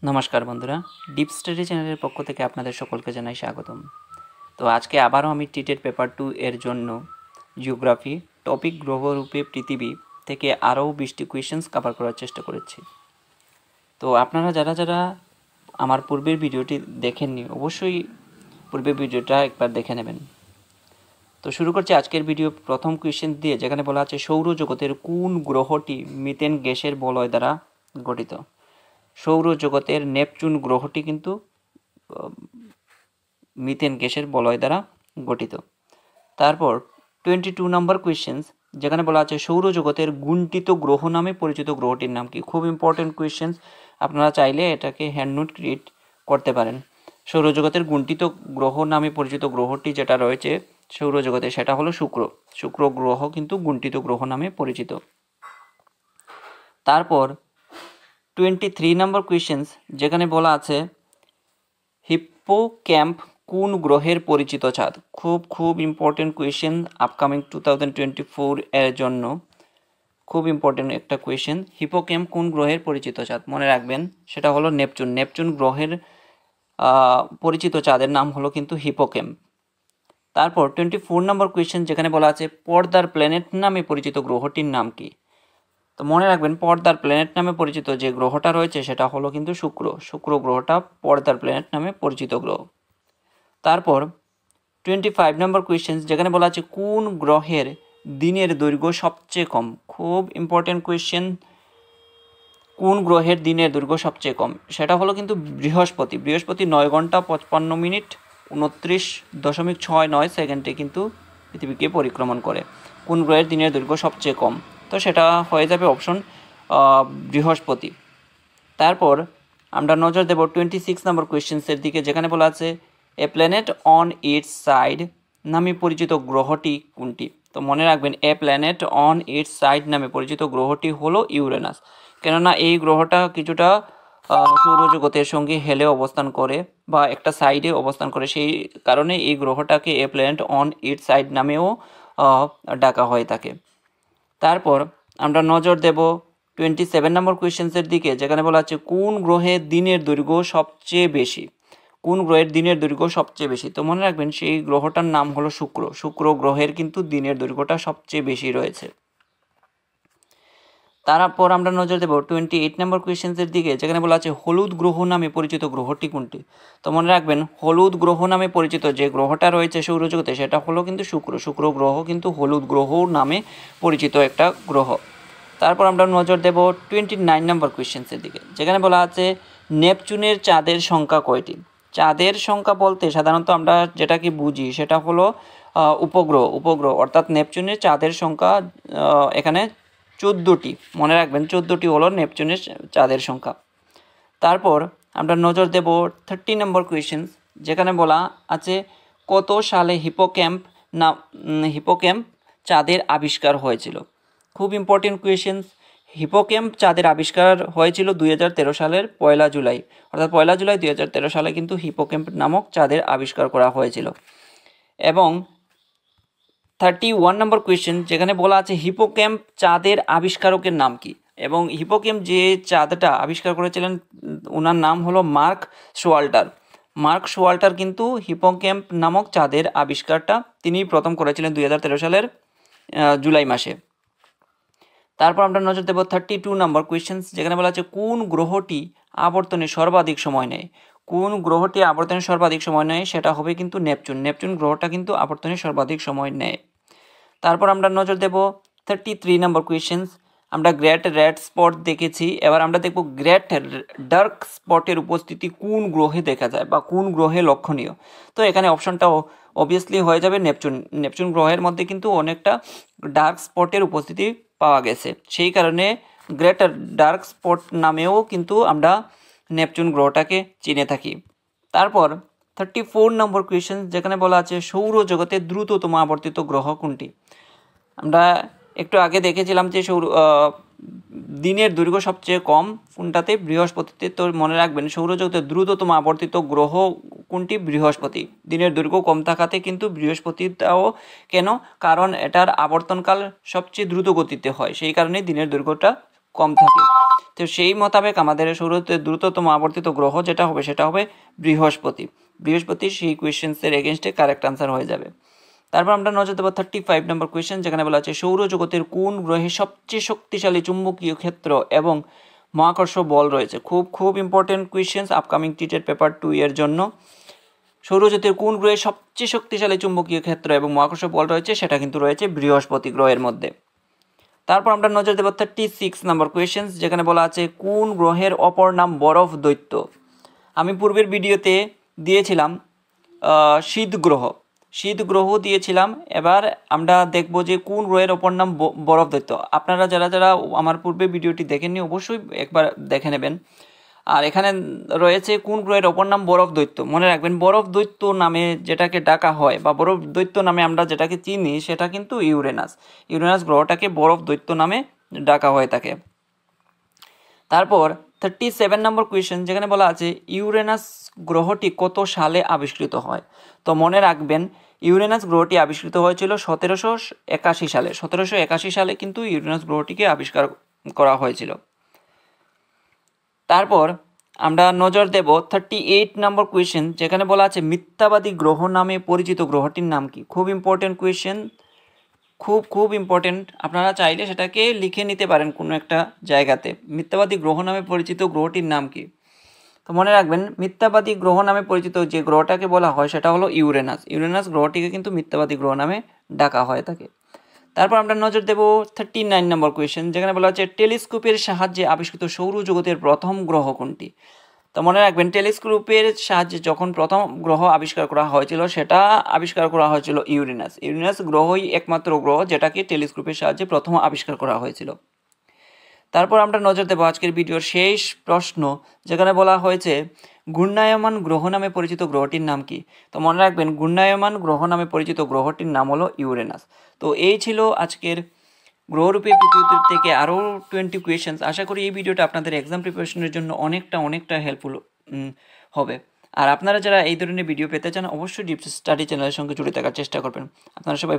নমস্কার বন্ধুরা, deep study চ্যানেলের পক্ষ থেকে আপনাদের সকলকে জানাই স্বাগতম। তো আজকে আবারও আমি টিটেড পেপার 2 এর জন্য জিওগ্রাফি টপিক গ্রহরূপে পৃথিবী থেকে আরও 20টি কোয়েশ্চেন্স কভার করার চেষ্টা করেছি। তো আপনারা যারা যারা আমার পূর্বের ভিডিওটি দেখেননি, অবশ্যই পূর্বের ভিডিওটা একবার দেখে নেবেন। তো শুরু করছি আজকের ভিডিও প্রথম কোয়েশ্চেন দিয়ে, যেখানে বলা আছে সৌরজগতের কোন গ্রহটি মিথেন গ্যাসের বলয় দ্বারা গঠিত। সৌরজগতের নেপচুন গ্রহটি কিন্তু মিথেন গ্যাসের বলয় দ্বারা গঠিত। তারপর 22 নম্বর কোয়েশ্চেন্স, যেখানে বলা আছে সৌরজগতের গুণটিত গ্রহ নামে পরিচিত গ্রহটির নাম কি। খুব ইম্পর্টেন্ট কোয়েশ্চেন্স, আপনারা চাইলে এটাকে হ্যান্ড নোট ক্রিয়েট করতে পারেন। সৌরজগতের গুণটিত গ্রহ নামে পরিচিত গ্রহটি যেটা রয়েছে সৌরজগতে, সেটা হলো শুক্র। শুক্র গ্রহ কিন্তু গুণটিত গ্রহ নামে পরিচিত। তারপর 23 নম্বর কোয়েশ্চেন্স, যেখানে বলা আছে হিপ্পোক্যাম্প কোন গ্রহের পরিচিত চাঁদ। খুব ইম্পর্টেন্ট কোয়েশ্চেন আপকামিং 2024 এর জন্য, খুব ইম্পর্টেন্ট একটা কোয়েশ্চেন। হিপ্পোক্যাম্প কোন গ্রহের পরিচিত চাঁদ, মনে রাখবেন সেটা হলো নেপচুন। নেপচুন গ্রহের পরিচিত চাঁদের নাম হলো কিন্তু হিপ্পোক্যাম্প। তারপর 24 নম্বর কোয়েশ্চেন, যেখানে বলা আছে পর্দার প্ল্যানেট নামে পরিচিত গ্রহটির নাম কি। তো মনে রাখবেন পর্দার প্ল্যানেট নামে পরিচিত যে গ্রহটা রয়েছে সেটা হলো কিন্তু শুক্র। শুক্র গ্রহটা পর্দার প্ল্যানেট নামে পরিচিত গ্রহ। তারপর 25 নম্বর কোয়েশ্চেন, যেখানে বলা আছে কোন গ্রহের দিনের দৈর্ঘ্য সবচেয়ে কম। খুব ইম্পর্টেন্ট কোয়েশ্চেন, কোন গ্রহের দিনের দৈর্ঘ্য সবচেয়ে কম, সেটা হলো কিন্তু বৃহস্পতি। বৃহস্পতি 9 ঘন্টা 55 মিনিট 29.69 সেকেন্ডে কিন্তু পৃথিবীকে পরিক্রমণ করে। কোন গ্রহের দিনের দৈর্ঘ্য সবচেয়ে কম, তো সেটা হয়ে যাবে অপশন বৃহস্পতি। তারপর আমরা নজর দেব 26 নম্বর কোয়েশ্চেন্সের দিকে, যেখানে বলা আছে এ প্ল্যানেট অন ইটস সাইড নামে পরিচিত গ্রহটি কোনটি। তো মনে রাখবেন এ প্ল্যানেট অন ইটস সাইড নামে পরিচিত গ্রহটি হলো ইউরেনাস। কেননা এই গ্রহটা কিছুটা সৌরজগতের সঙ্গে হেলে অবস্থান করে বা একটা সাইডে অবস্থান করে, সেই কারণে এই গ্রহটাকে a planet on its side নামেও ডাকা হয়ে থাকে। তারপর আমরা নজর দেব 27 নম্বর কোয়েশ্চেন্সের দিকে, যেখানে বলা আছে কোন গ্রহের দিনের দৈর্ঘ্য সবচেয়ে বেশি। কোন গ্রহের দিনের দৈর্ঘ্য সবচেয়ে বেশি, তো মনে রাখবেন সেই গ্রহটার নাম হলো শুক্র। শুক্র গ্রহের কিন্তু দিনের দৈর্ঘ্যটা সবচেয়ে বেশি রয়েছে। তারপর আমরা নজর দেব 28 নম্বর কোয়েশ্চেন্সের দিকে, যেখানে বলা আছে হলুদ গ্রহ নামে পরিচিত গ্রহটি কোনটি। তো মনে রাখবেন হলুদ গ্রহ নামে পরিচিত যে গ্রহটা রয়েছে সৌরজগতে সেটা হলো কিন্তু শুক্র। শুক্র গ্রহ কিন্তু হলুদ গ্রহ নামে পরিচিত একটা গ্রহ। তারপর আমরা নজর দেব 29 নম্বর কোয়েশ্চেন্সের দিকে, যেখানে বলা আছে নেপচুনের চাঁদের সংখ্যা কয়টি। চাঁদের সংখ্যা বলতে সাধারণত আমরা যেটাকে বুঝি সেটা হলো উপগ্রহ। অর্থাৎ নেপচুনের চাঁদের সংখ্যা এখানে 14টি। মনে রাখবেন 14টি হলো নেপচুনের চাঁদের সংখ্যা। তারপর আমরা নজর দেব 30 নম্বর কোয়েশ্চেন, যেখানে বলা আছে কত সালে হিপোক্যাম্প চাঁদের আবিষ্কার হয়েছিল। খুব ইম্পর্টেন্ট কোয়েশ্চেন। হিপোক্যাম্প চাঁদের আবিষ্কার হয়েছিল 2013 সালের 1 জুলাই। অর্থাৎ 1 জুলাই 2013 সালে কিন্তু হিপোক্যাম্প নামক চাঁদের আবিষ্কার করা হয়েছিল। এবং 31 নম্বর কোয়েশ্চেন, যেখানে বলা আছে হিপোক্যাম্প চাঁদের আবিষ্কারকের নাম কি। এবং হিপোক্যাম্প যে চাঁদটা আবিষ্কার করেছিলেন ওনার নাম হলো মার্ক শোয়াল্টার। মার্ক শোয়াল্টার কিন্তু হিপোক্যাম্প নামক চাঁদের আবিষ্কারটা তিনি প্রথম করেছিলেন 2013 সালের জুলাই মাসে। তারপর আমরা নজর দেব 32 নম্বর কোয়েশ্চেন, যেখানে বলা আছে কোন গ্রহটি আবর্তনে সর্বাধিক সময় নেয়। কোন গ্রহটি আবর্তনে সর্বাধিক সময় নেয়, সেটা হবে কিন্তু নেপচুন। নেপচুন গ্রহটা কিন্তু আবর্তনে সর্বাধিক সময় নেয়। তারপর আমরা নজর দেব 33 নম্বর কোয়েশ্চেন, আমরা গ্রেট রেড স্পট দেখেছি, এবার আমরা দেখব গ্রেট ডার্ক স্পটের উপস্থিতি কোন গ্রহে দেখা যায় বা কোন গ্রহে লক্ষণীয়। তো এখানে অপশনটা অবভিয়াসলি হয়ে যাবে নেপচুন। নেপচুন গ্রহের মধ্যে কিন্তু অনেকটা ডার্ক স্পটের উপস্থিতি পাওয়া গেছে, সেই কারণে গ্রেট ডার্ক স্পট নামেও কিন্তু আমরা নেপচুন গ্রহটাকে চিনে থাকি। তারপর 34 নম্বর কোয়েশ্চেন, যেখানে বলা আছে সৌরজগতের দ্রুততম আবর্তিত গ্রহ কোনটি। আমরা একটু আগে দেখেছিলাম যে দিনের দৈর্ঘ্য সবচেয়ে কম কোনটাতে, বৃহস্পতিতে। তো মনে রাখবেন সৌরজগতের দ্রুততম আবর্তিত গ্রহ কোনটি, বৃহস্পতি। দিনের দৈর্ঘ্য কম থাকাতে কিন্তু বৃহস্পতিটাও কেন, কারণ এটার আবর্তনকাল সবচেয়ে দ্রুত গতিতে হয়, সেই কারণে দিনের দৈর্ঘ্যটা কম থাকে। তো সেই মোতাবেক আমাদের সৌরজগতের দ্রুততম আবর্তিত গ্রহ যেটা হবে সেটা হবে বৃহস্পতি। বৃহস্পতি সেই কোয়েশ্চেন্সের এগেনস্টে কারেক্ট আনসার হয়ে যাবে। তারপর আমরা নজর দেবো 35 নম্বর কোয়েশ্চেন, যেখানে বলা আছে সৌরজগতের কোন গ্রহে সবচেয়ে শক্তিশালী চুম্বকীয় ক্ষেত্র এবং মহাকর্ষ বল রয়েছে। খুব ইম্পর্টেন্ট কোয়েশ্চেন্স আপকামিং টিটেড পেপার 2 এর জন্য। সৌরজগতের কোন গ্রহে সবচেয়ে শক্তিশালী চুম্বকীয় ক্ষেত্র এবং মহাকর্ষ বল রয়েছে, সেটা কিন্তু রয়েছে বৃহস্পতি গ্রহের মধ্যে। তারপর আমরা নজর দেব 36 নম্বর কোয়েশ্চেন, যেখানে বলা আছে কোন গ্রহের অপর নাম বরফ দৈত্য। আমি পূর্বের ভিডিওতে দিয়েছিলাম শীত গ্রহ দিয়েছিলাম। এবার আমরা দেখব যে কোন গ্রহের অপর নাম বরফ দৈত্য। আপনারা যারা আমার পূর্বে ভিডিওটি দেখেননি অবশ্যই একবার দেখে নেবেন। আর এখানে রয়েছে কোন গ্রহের অপর নাম বরফ দৈত্য। মনে রাখবেন বরফ দৈত্য নামে যেটাকে ডাকা হয় বা বরফ দৈত্য নামে আমরা যেটাকে চিনি সেটা কিন্তু ইউরেনাস গ্রহটাকে বরফ দৈত্য নামে ডাকা হয়ে থাকে। তারপর 37 নম্বর কোয়েশ্চেন, যেখানে বলা আছে ইউরেনাস গ্রহটি কত সালে আবিষ্কৃত হয়। তো মনে রাখবেন ইউরেনাস গ্রহটি আবিষ্কৃত হয়েছিল 1781 সালে। 1781 সালে কিন্তু ইউরেনাস গ্রহটিকে আবিষ্কার করা হয়েছিল। তারপর আমরা নজর দেব 38 নম্বর কোয়েশ্চেন, যেখানে বলা আছে মিথ্যাবাদী গ্রহ নামে পরিচিত গ্রহটির নাম কি। খুব ইম্পর্টেন্ট কোয়েশ্চেন, খুব ইম্পর্টেন্ট। আপনারা চাইলে সেটাকে লিখে নিতে পারেন কোনো একটা জায়গাতে। মিথ্যাবাদী গ্রহ নামে পরিচিত গ্রহটির নাম কি। তো মনে রাখবেন মিথ্যাবাদী গ্রহ নামে পরিচিত যে গ্রহটাকে বলা হয় সেটা হলো ইউরেনাস গ্রহটিকে কিন্তু মিথ্যাবাদী গ্রহ নামে ডাকা হয় থাকে। তারপর আমরা নজর দেব 39 নম্বর কোয়েশ্চেন, যেখানে বলা হচ্ছে টেলিস্কোপের সাহায্যে আবিষ্কৃত সৌরজগতের প্রথম গ্রহ কোনটি। তো মনে রাখবেন টেলিস্কোপের সাহায্যে যখন প্রথম গ্রহ আবিষ্কার করা হয়েছিল সেটা আবিষ্কার করা হয়েছিল ইউরেনাস গ্রহই একমাত্র গ্রহ যেটাকে টেলিস্কোপের সাহায্যে প্রথম আবিষ্কার করা হয়েছিল। তারপর আমরা নজর দেব আজকের ভিডিওর শেষ প্রশ্ন, যেখানে বলা হয়েছে ঘূর্ণায়মান গ্রহ নামে পরিচিত গ্রহটির নাম কি। তো মনে রাখবেন ঘূর্ণায়মান গ্রহ নামে পরিচিত গ্রহটির নাম হলো ইউরেনাস। তো এই ছিল আজকের গ্রহরূপে পৃথিবী থেকে আরও 20 কোয়েশ্চেন্স। আশা করি এই ভিডিওটা আপনাদের এক্সাম প্রিপারেশনের জন্য অনেকটা হেল্পফুল হবে। আর আপনারা যারা এই ধরনের ভিডিও পেতে চান অবশ্যই ডিপ স্টাডি চ্যানেলের সঙ্গে জুড়ে থাকার চেষ্টা করবেন। আপনারা সবাই